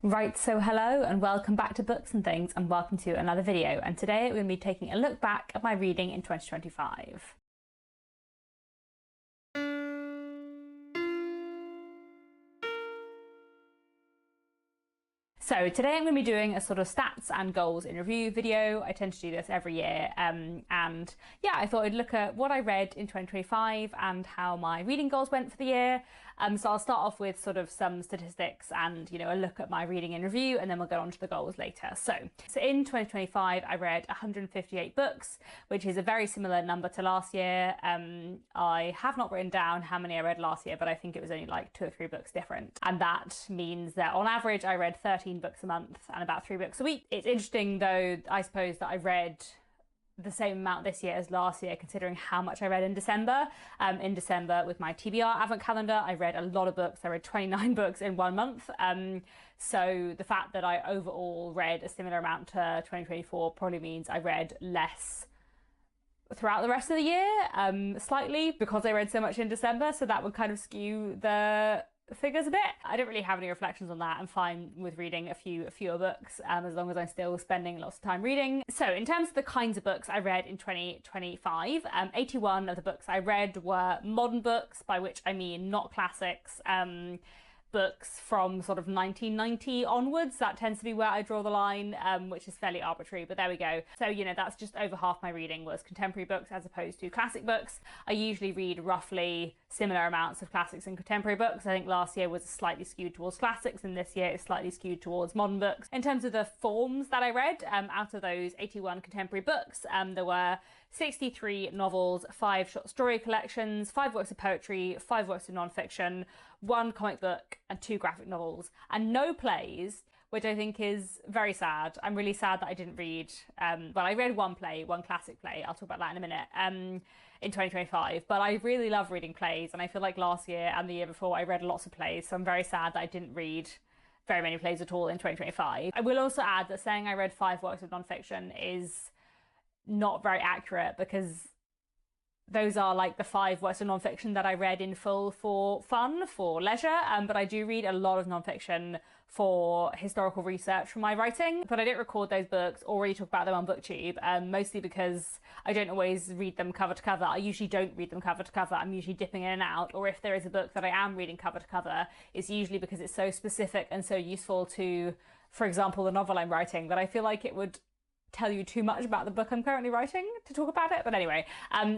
Right, so hello and welcome back to Books and Things, and welcome to another video. And today we're going to be taking a look back at my reading in 2025. So today I'm going to be doing a sort of stats and goals in review video. I tend to do this every year, and yeah, I thought I'd look at what I read in 2025 and how my reading goals went for the year. So I'll start off with sort of some statistics and, a look at my reading in review, and then we'll get on to the goals later. So in 2025, I read 158 books, which is a very similar number to last year. I have not written down how many I read last year, but I think it was only like 2 or 3 books different. And that means that on average, I read 13 books a month and about 3 books a week. It's interesting though, I suppose, that I read the same amount this year as last year, considering how much I read in December. In December, with my TBR advent calendar, I read a lot of books. I read 29 books in 1 month. So the fact that I overall read a similar amount to 2024 probably means I read less throughout the rest of the year, slightly, because I read so much in December. So that would kind of skew the figures a bit. I don't really have any reflections on that. I'm fine with reading a fewer books, as long as I'm still spending lots of time reading. So in terms of the kinds of books I read in 2025, 81 of the books I read were modern books, by which I mean not classics, books from sort of 1990 onwards. That tends to be where I draw the line, which is fairly arbitrary, but there we go. So, that's just over half my reading was contemporary books as opposed to classic books. I usually read roughly similar amounts of classics and contemporary books. I think last year was slightly skewed towards classics, and this year is slightly skewed towards modern books. In terms of the forms that I read, out of those 81 contemporary books, there were 63 novels, 5 short story collections, 5 works of poetry, 5 works of non-fiction, 1 comic book, and 2 graphic novels, and no plays, which I think is very sad. I'm really sad that I didn't read, well, I read 1 play, 1 classic play, I'll talk about that in a minute, in 2025, but I really love reading plays, and I feel like last year and the year before I read lots of plays, so I'm very sad that I didn't read very many plays at all in 2025. I will also add that saying I read 5 works of non-fiction is not very accurate, because those are like the 5 works of non-fiction that I read in full for fun, for leisure, but I do read a lot of non-fiction for historical research for my writing, but I don't record those books or really talk about them on BookTube, mostly because I don't always read them cover to cover. I usually don't read them cover to cover. I'm usually dipping in and out, or if there is a book that I am reading cover to cover, it's usually because it's so specific and so useful to, for example, the novel I'm writing, that I feel like it would tell you too much about the book I'm currently writing to talk about it. But anyway,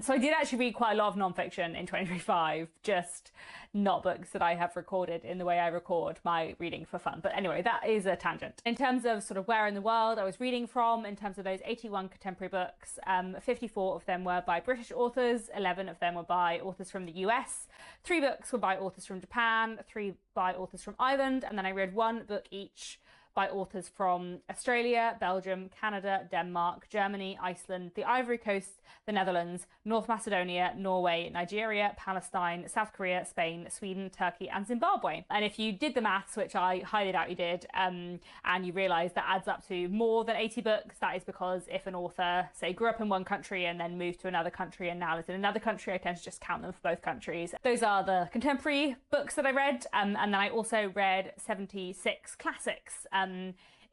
so I did actually read quite a lot of non-fiction in 2025, just not books that I have recorded in the way I record my reading for fun. But anyway, that is a tangent. In terms of sort of where in the world I was reading from, in terms of those 81 contemporary books, 54 of them were by British authors, 11 of them were by authors from the US, 3 books were by authors from Japan, 3 by authors from Ireland, and then I read 1 book each by authors from Australia, Belgium, Canada, Denmark, Germany, Iceland, the Ivory Coast, the Netherlands, North Macedonia, Norway, Nigeria, Palestine, South Korea, Spain, Sweden, Turkey, and Zimbabwe. And if you did the maths, which I highly doubt you did, and you realise that adds up to more than 80 books, that is because if an author, say, grew up in one country and then moved to another country and now lives in another country, I tend to just count them for both countries. Those are the contemporary books that I read, and then I also read 76 classics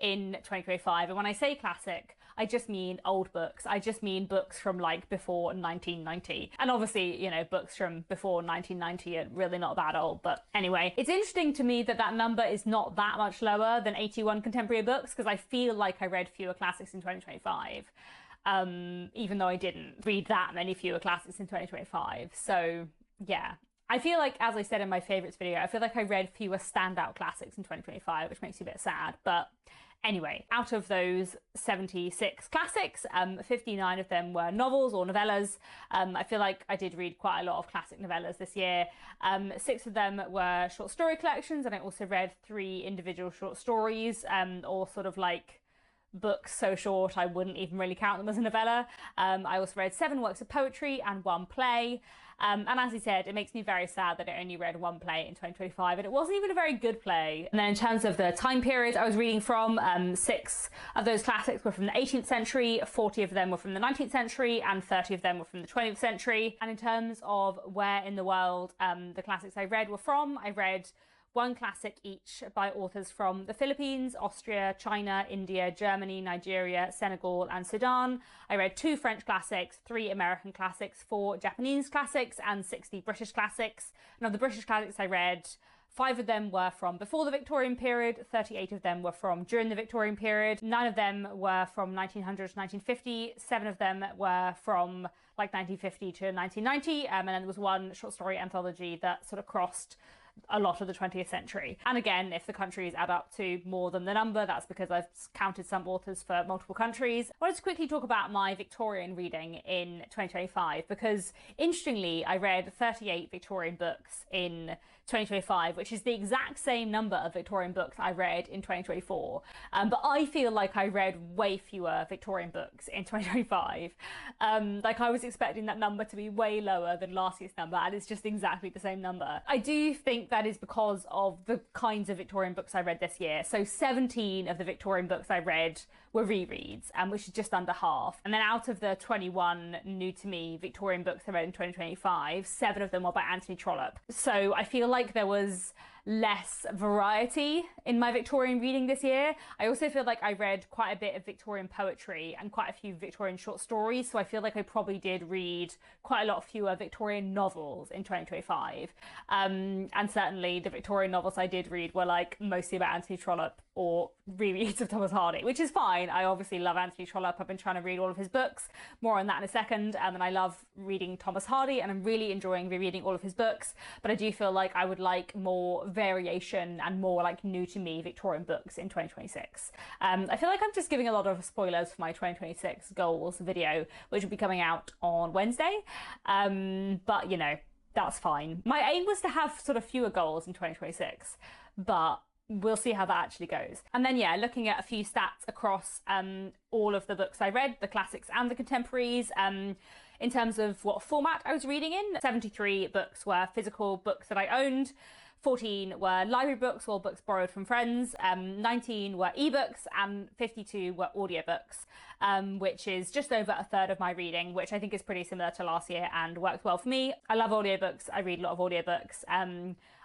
in 2025. And when I say classic, I just mean old books. I just mean books from like before 1990. And obviously, books from before 1990 are really not that old. But anyway, it's interesting to me that that number is not that much lower than 81 contemporary books, because I feel like I read fewer classics in 2025, even though I didn't read that many fewer classics in 2025. So yeah. I feel like, as I said in my favourites video, I feel like I read fewer standout classics in 2025, which makes me a bit sad. But anyway, out of those 76 classics, 59 of them were novels or novellas. I feel like I did read quite a lot of classic novellas this year. 6 of them were short story collections, and I also read 3 individual short stories, or sort of like books so short I wouldn't even really count them as a novella. I also read 7 works of poetry and 1 play. And as I said, it makes me very sad that I only read 1 play in 2025, and it wasn't even a very good play. And then in terms of the time period I was reading from, 6 of those classics were from the 18th century, 40 of them were from the 19th century, and 30 of them were from the 20th century. And in terms of where in the world the classics I read were from, I read one classic each by authors from the Philippines, Austria, China, India, Germany, Nigeria, Senegal, and Sudan. I read 2 French classics, 3 American classics, 4 Japanese classics, and 60 British classics. And of the British classics I read, 5 of them were from before the Victorian period, 38 of them were from during the Victorian period, 9 of them were from 1900 to 1950, 7 of them were from like 1950 to 1990, and then there was one short story anthology that sort of crossed a lot of the 20th century. And again, if the countries add up to more than the number, that's because I've counted some authors for multiple countries. I wanted to quickly talk about my Victorian reading in 2025 because, interestingly, I read 38 Victorian books in 2025, which is the exact same number of Victorian books I read in 2024. But I feel like I read way fewer Victorian books in 2025. Like I was expecting that number to be way lower than last year's number, and it's just exactly the same number. I do think that is because of the kinds of Victorian books I read this year. So 17 of the Victorian books I read were rereads, which is just under half. And then out of the 21 new to me Victorian books I read in 2025, 7 of them were by Anthony Trollope. So I feel like there was less variety in my Victorian reading this year. I also feel like I read quite a bit of Victorian poetry and quite a few Victorian short stories, so I feel like I probably did read quite a lot fewer Victorian novels in 2025. And certainly the Victorian novels I did read were like mostly about Anthony Trollope or rereads of Thomas Hardy, which is fine. I obviously love Anthony Trollope. I've been trying to read all of his books. More on that in a second. And I love reading Thomas Hardy, and I'm really enjoying rereading all of his books. But I do feel like I would like more variation and more like new to me Victorian books in 2026. I feel like I'm just giving a lot of spoilers for my 2026 goals video, which will be coming out on Wednesday. But you know, that's fine. My aim was to have sort of fewer goals in 2026, but we'll see how that actually goes. And then, yeah, looking at a few stats across all of the books I read, the classics and the contemporaries, in terms of what format I was reading in, 73 books were physical books that I owned, 14 were library books or books borrowed from friends, 19 were ebooks, and 52 were audiobooks, which is just over a third of my reading, which I think is pretty similar to last year and works well for me. I love audiobooks. I read a lot of audiobooks.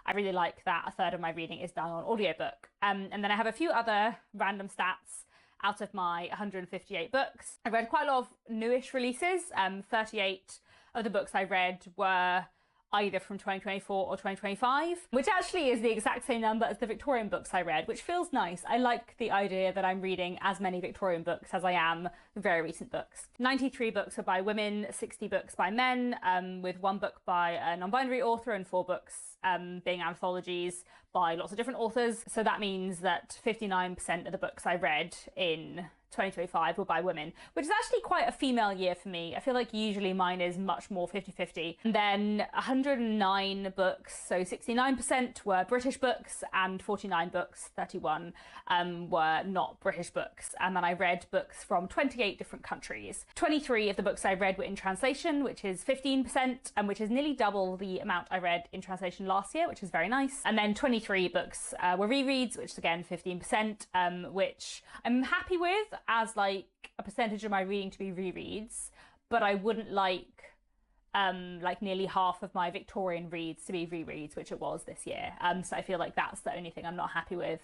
I really like that a third of my reading is done on audiobook. And then I have a few other random stats out of my 158 books. I read quite a lot of newish releases. 38 of the books I read were either from 2024 or 2025, which actually is the exact same number as the Victorian books I read, which feels nice. I like the idea that I'm reading as many Victorian books as I am very recent books. 93 books are by women, 60 books by men, with 1 book by a non-binary author and 4 books being anthologies by lots of different authors. So that means that 59% of the books I read in 2025 were by women, which is actually quite a female year for me. I feel like usually mine is much more 50-50. And then 109 books, so 69% were British books, and 49 books, 31, were not British books. And then I read books from 28 different countries. 23 of the books I read were in translation, which is 15%, and which is nearly double the amount I read in translation last year, which is very nice. And then 23 books were rereads, which is again 15%, which I'm happy with as like a percentage of my reading to be rereads, but I wouldn't like nearly half of my Victorian reads to be rereads, which it was this year. So I feel like that's the only thing I'm not happy with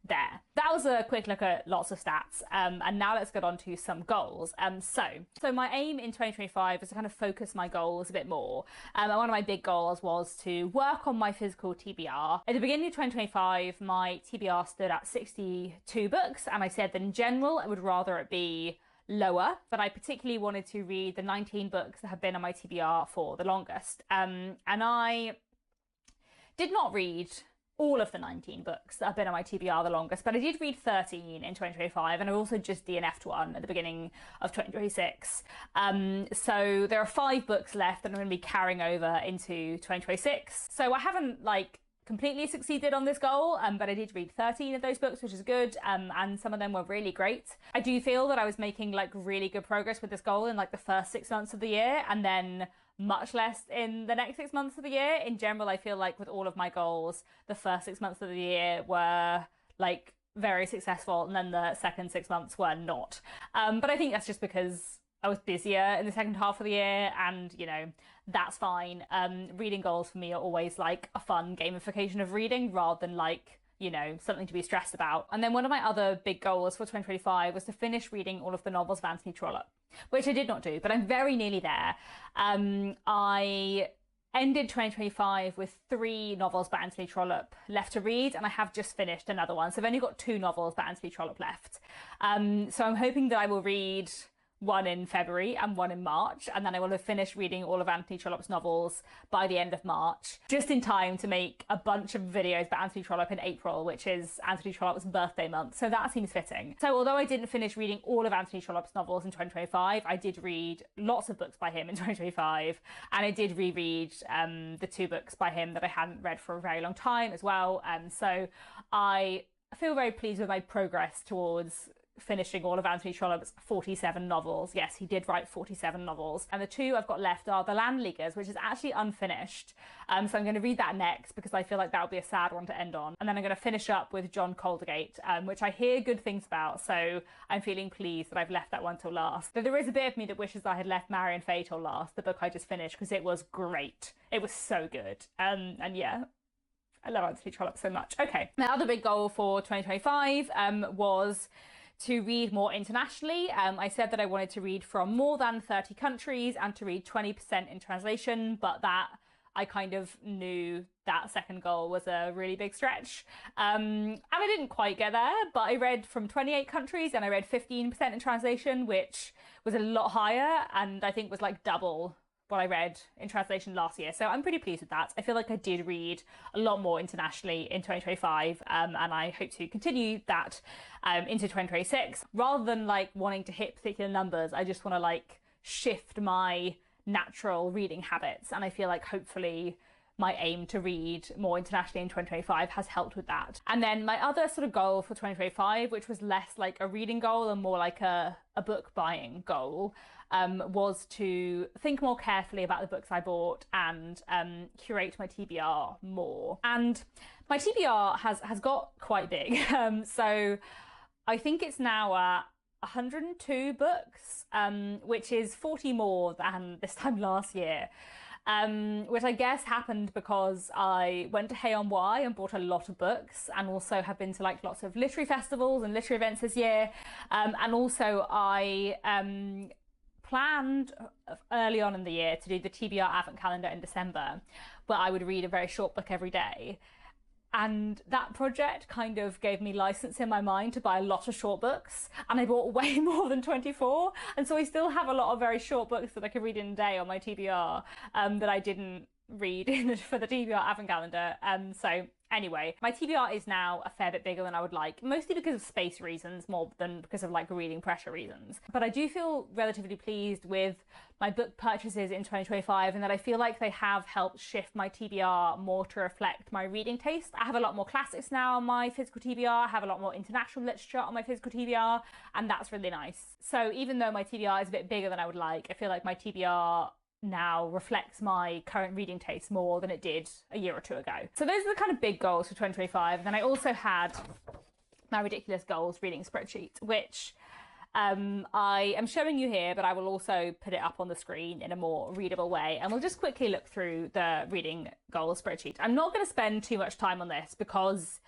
there. That was a quick look at lots of stats, and now let's get on to some goals. So my aim in 2025 is to kind of focus my goals a bit more, and one of my big goals was to work on my physical TBR. At the beginning of 2025, my TBR stood at 62 books, and I said that in general I would rather it be lower, but I particularly wanted to read the 19 books that have been on my TBR for the longest, and I did not read all of the 19 books that have been on my TBR the longest, but I did read 13 in 2025, and I also just DNF'd one at the beginning of 2026. So there are 5 books left that I'm going to be carrying over into 2026. So I haven't completely succeeded on this goal, but I did read 13 of those books, which is good, and some of them were really great. I do feel that I was making really good progress with this goal in the first 6 months of the year, and then much less in the next 6 months of the year. In general, I feel like with all of my goals, the first 6 months of the year were very successful, and then the second 6 months were not. But I think that's just because I was busier in the second half of the year, and you know, that's fine. Reading goals for me are always like a fun gamification of reading rather than like, you know, something to be stressed about. And then one of my other big goals for 2025 was to finish reading all of the novels of Anthony Trollope, which I did not do, but I'm very nearly there. I ended 2025 with 3 novels by Anthony Trollope left to read, and I have just finished another one. So I've only got 2 novels by Anthony Trollope left. So I'm hoping that I will read one in February and one in March, and then I will have finished reading all of Anthony Trollope's novels by the end of March, just in time to make a bunch of videos about Anthony Trollope in April, which is Anthony Trollope's birthday month, so that seems fitting. So although I didn't finish reading all of Anthony Trollope's novels in 2025, I did read lots of books by him in 2025, and I did reread the 2 books by him that I hadn't read for a very long time as well. So I feel very pleased with my progress towards finishing all of Anthony Trollope's 47 novels. Yes, he did write 47 novels. And the 2 I've got left are The Landleaguers, which is actually unfinished. So I'm going to read that next because I feel like that would be a sad one to end on. And then I'm going to finish up with John Caldergate, which I hear good things about. So I'm feeling pleased that I've left that one till last. Though there is a bit of me that wishes I had left Marion Fay till last, the book I just finished, because it was great. It was so good. And yeah, I love Anthony Trollope so much. Okay, my other big goal for 2025 was to read more internationally. I said that I wanted to read from more than 30 countries and to read 20% in translation, but that I kind of knew that second goal was a really big stretch. And I didn't quite get there, but I read from 28 countries and I read 15% in translation, which was a lot higher and I think was like double what I read in translation last year. So I'm pretty pleased with that. I feel like I did read a lot more internationally in 2025, and I hope to continue that into 2026. Rather than like wanting to hit particular numbers, I just want to like shift my natural reading habits. And I feel like hopefully my aim to read more internationally in 2025 has helped with that. And then my other sort of goal for 2025, which was less like a reading goal and more like a book buying goal, was to think more carefully about the books I bought and curate my TBR more. And my TBR has got quite big. So I think it's now at 102 books, which is 40 more than this time last year. Which I guess happened because I went to Hay on Wye and bought a lot of books, and also have been to like lots of literary festivals and literary events this year. And also I planned early on in the year to do the TBR Advent Calendar in December, where I would read a very short book every day. And that project kind of gave me license in my mind to buy a lot of short books, and I bought way more than 24. And so I still have a lot of very short books that I could read in a day on my TBR that I didn't read for the TBR Advent Calendar. So anyway, my TBR is now a fair bit bigger than I would like, mostly because of space reasons more than because of like reading pressure reasons. But I do feel relatively pleased with my book purchases in 2025, and that I feel like they have helped shift my TBR more to reflect my reading taste. I have a lot more classics now on my physical TBR, I have a lot more international literature on my physical TBR, and that's really nice. So even though my TBR is a bit bigger than I would like, I feel like my TBR now reflects my current reading taste more than it did a year or two ago. So those are the kind of big goals for 2025. And then I also had my ridiculous goals reading spreadsheet, which I am showing you here, but I will also put it up on the screen in a more readable way. And we'll just quickly look through the reading goals spreadsheet. I'm not going to spend too much time on this because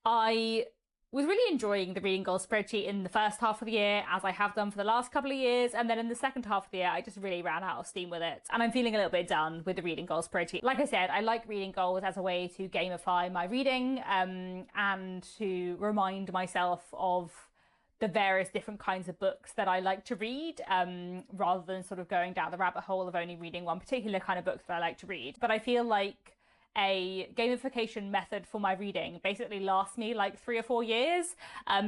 I was really enjoying the reading goals spreadsheet in the first half of the year, as I have done for the last couple of years, and then in the second half of the year I just really ran out of steam with it, and I'm feeling a little bit done with the reading goals spreadsheet. Like I said, I like reading goals as a way to gamify my reading and to remind myself of the various different kinds of books that I like to read, rather than sort of going down the rabbit hole of only reading one particular kind of books that I like to read. But I feel like a gamification method for my reading basically lasts me like 3 or 4 years.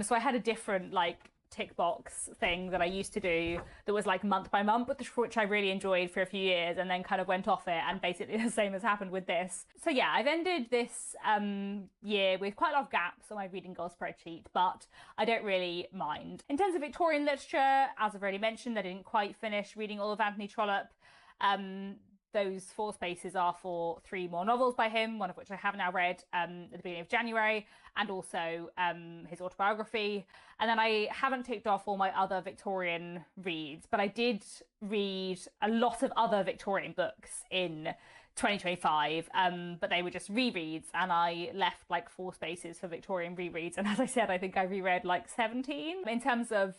So I had a different like tick box thing that I used to do that was like month by month, which I really enjoyed for a few years, and then kind of went off it, and basically the same has happened with this. So yeah, I've ended this year with quite a lot of gaps on my reading goal spreadsheet, but I don't really mind. In terms of Victorian literature, as I've already mentioned, I didn't quite finish reading all of Anthony Trollope. those 4 spaces are for 3 more novels by him, one of which I have now read at the beginning of January, and also his autobiography. And then I haven't ticked off all my other Victorian reads, but I did read a lot of other Victorian books in 2025, but they were just rereads, and I left like 4 spaces for Victorian rereads. And as I said, I think I reread like 17. In terms of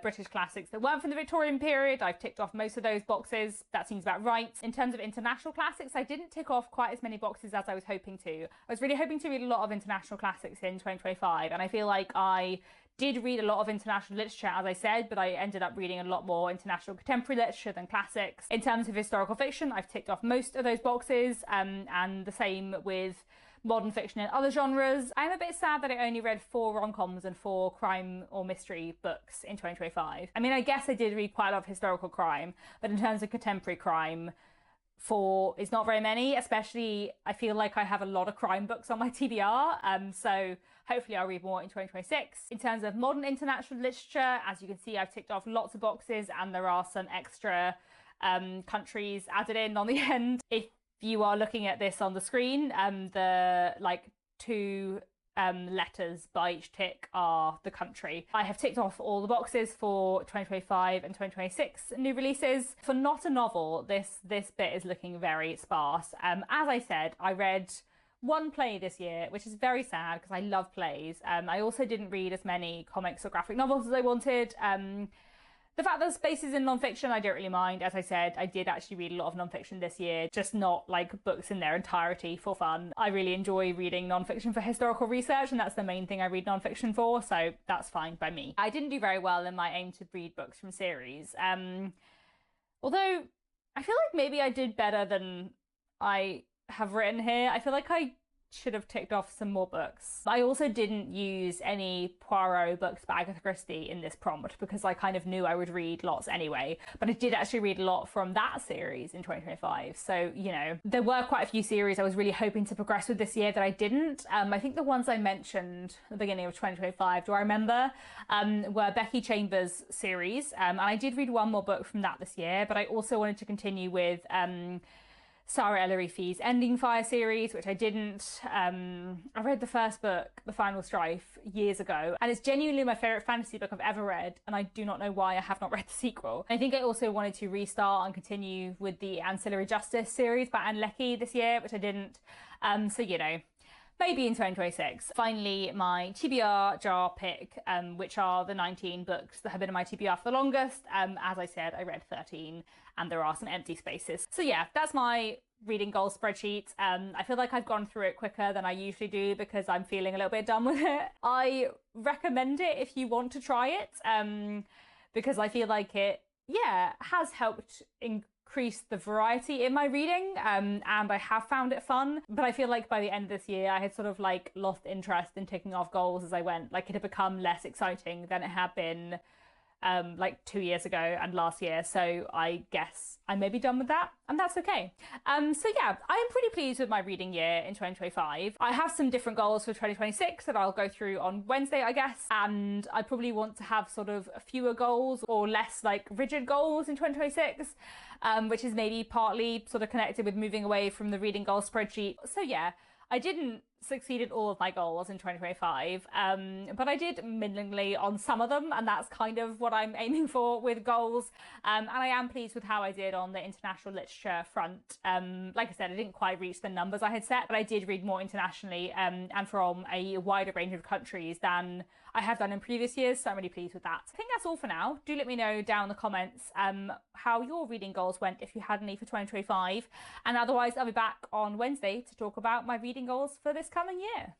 British classics that weren't from the Victorian period, I've ticked off most of those boxes. That seems about right. In terms of international classics, I didn't tick off quite as many boxes as I was hoping to. I was really hoping to read a lot of international classics in 2025, and I feel like I did read a lot of international literature, as I said, but I ended up reading a lot more international contemporary literature than classics. In terms of historical fiction, I've ticked off most of those boxes, and the same with modern fiction and other genres. I'm a bit sad that I only read 4 rom-coms and 4 crime or mystery books in 2025. I mean, I guess I did read quite a lot of historical crime, but in terms of contemporary crime, 4 is not very many, especially I feel like I have a lot of crime books on my TBR, so hopefully I'll read more in 2026. In terms of modern international literature, as you can see, I've ticked off lots of boxes, and there are some extra countries added in on the end. If you are looking at this on the screen, the like 2 letters by each tick are the country. I have ticked off all the boxes for 2025 and 2026 new releases. For not a novel, this bit is looking very sparse. As I said, I read 1 play this year, which is very sad because I love plays. I also didn't read as many comics or graphic novels as I wanted. The fact that spaces in non-fiction, I don't really mind. As I said, I did actually read a lot of non-fiction this year, just not like books in their entirety for fun. I really enjoy reading non-fiction for historical research, and that's the main thing I read non-fiction for, so that's fine by me. I didn't do very well in my aim to read books from series. Although I feel like maybe I did better than I have written here. I feel like I should have ticked off some more books. I also didn't use any Poirot books by Agatha Christie in this prompt because I kind of knew I would read lots anyway, but I did actually read a lot from that series in 2025. So, you know, there were quite a few series I was really hoping to progress with this year that I didn't. I think the ones I mentioned at the beginning of 2025, do I remember, were Becky Chambers' series. And I did read 1 more book from that this year, but I also wanted to continue with Sarah Ellery Fee's Ending Fire series, which I didn't. I read the first book, The Final Strife, years ago, and it's genuinely my favourite fantasy book I've ever read, and I do not know why I have not read the sequel. I think I also wanted to restart and continue with the Ancillary Justice series by Anne Leckie this year, which I didn't. So, you know, maybe in 2026. Finally, my TBR jar pick, which are the 19 books that have been in my TBR for the longest. As I said, I read 13, and there are some empty spaces. So yeah, that's my reading goals spreadsheet. I feel like I've gone through it quicker than I usually do because I'm feeling a little bit done with it. I recommend it if you want to try it, because I feel like it, yeah, has helped increase the variety in my reading, and I have found it fun. But I feel like by the end of this year, I had sort of like lost interest in ticking off goals as I went. Like it had become less exciting than it had been like 2 years ago and last year. So I guess I may be done with that, and that's okay. So yeah, I am pretty pleased with my reading year in 2025. I have some different goals for 2026 that I'll go through on Wednesday, I guess, and I probably want to have sort of fewer goals or less like rigid goals in 2026, which is maybe partly sort of connected with moving away from the reading goal spreadsheet. So yeah, I didn't succeed at all of my goals in 2025, but I did middlingly on some of them, and that's kind of what I'm aiming for with goals. And I am pleased with how I did on the international literature front. Like I said, I didn't quite reach the numbers I had set, but I did read more internationally and from a wider range of countries than I have done in previous years, so I'm really pleased with that. I think that's all for now. Do let me know down in the comments how your reading goals went, if you had any for 2025, and otherwise I'll be back on Wednesday to talk about my reading goals for this coming year.